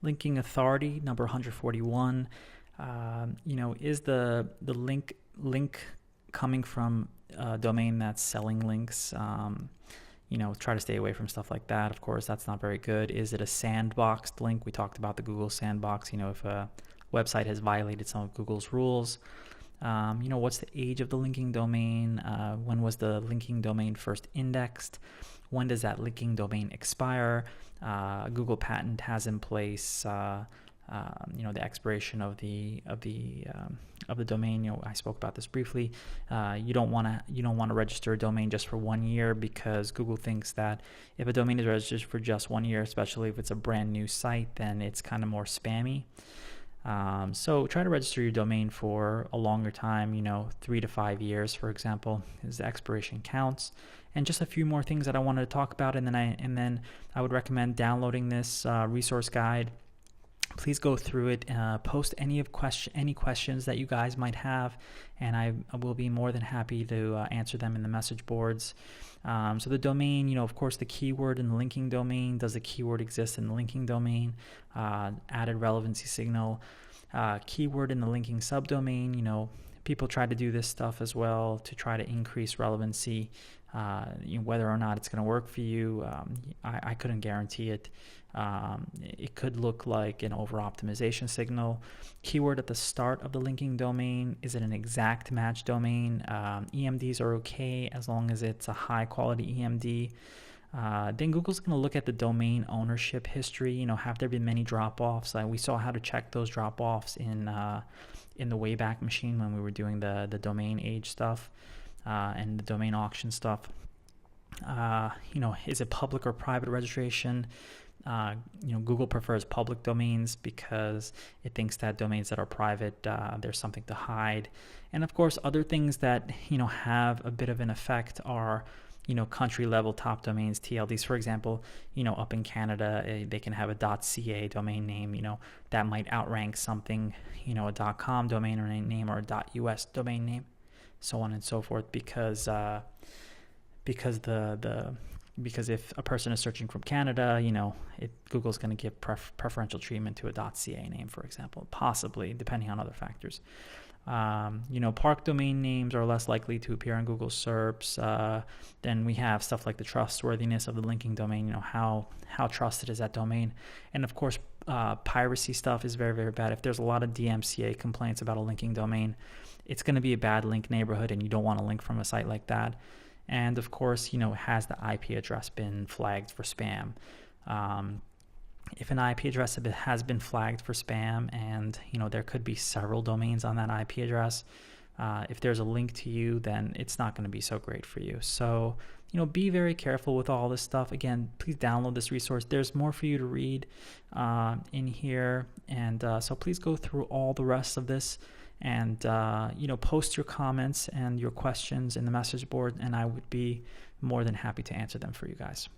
Linking authority, number 141. Is the link coming from a domain that's selling links? Try to stay away from stuff like that. Of course, that's not very good. Is it a sandboxed link? We talked about the Google sandbox. If a website has violated some of Google's rules. What's the age of the linking domain? When was the linking domain first indexed? When does that linking domain expire? Google patent has in place, the expiration of the domain. I spoke about this briefly. You don't want to register a domain just for 1 year, because Google thinks that if a domain is registered for just 1 year, especially if it's a brand new site, then it's kind of more spammy. So try to register your domain for a longer time, 3 to 5 years, for example, as the expiration counts. And just a few more things that I wanted to talk about, and then I would recommend downloading this resource guide. Please go through it, post any questions that you guys might have, and I will be more than happy to answer them in the message boards. So the domain, of course, the keyword in the linking domain. Does the keyword exist in the linking domain? Added relevancy signal. Keyword in the linking subdomain. People try to do this stuff as well to try to increase relevancy. Whether or not it's going to work for you, I couldn't guarantee it. It could look like an over-optimization signal. Keyword at the start of the linking domain. Is it an exact match domain? EMDs are okay as long as it's a high-quality EMD. Then Google's going to look at the domain ownership history. Have there been many drop-offs? We saw how to check those drop-offs in the Wayback Machine when we were doing the domain age stuff. And the domain auction stuff. Is it public or private registration? Google prefers public domains because it thinks that domains that are private, there's something to hide. And of course, other things that, have a bit of an effect are, country level top domains, TLDs. For example, up in Canada, they can have a .ca domain name, that might outrank something, a .com domain name or a .us domain name, so on and so forth, because if a person is searching from Canada, Google's going to give preferential treatment to a .ca name, for example, possibly, depending on other factors. Park domain names are less likely to appear on Google SERPs. Then we have stuff like the trustworthiness of the linking domain, how trusted is that domain. And of course, piracy stuff is very, very bad. If there's a lot of DMCA complaints about a linking domain, it's going to be a bad link neighborhood, and you don't want to link from a site like that. And of course, has the IP address been flagged for spam? If an IP address has been flagged for spam, and there could be several domains on that IP address, if there's a link to you, then it's not going to be so great for you. So be very careful with all this stuff. Again, please download this resource. There's more for you to read in here, and so please go through all the rest of this, and post your comments and your questions in the message board, and I would be more than happy to answer them for you guys.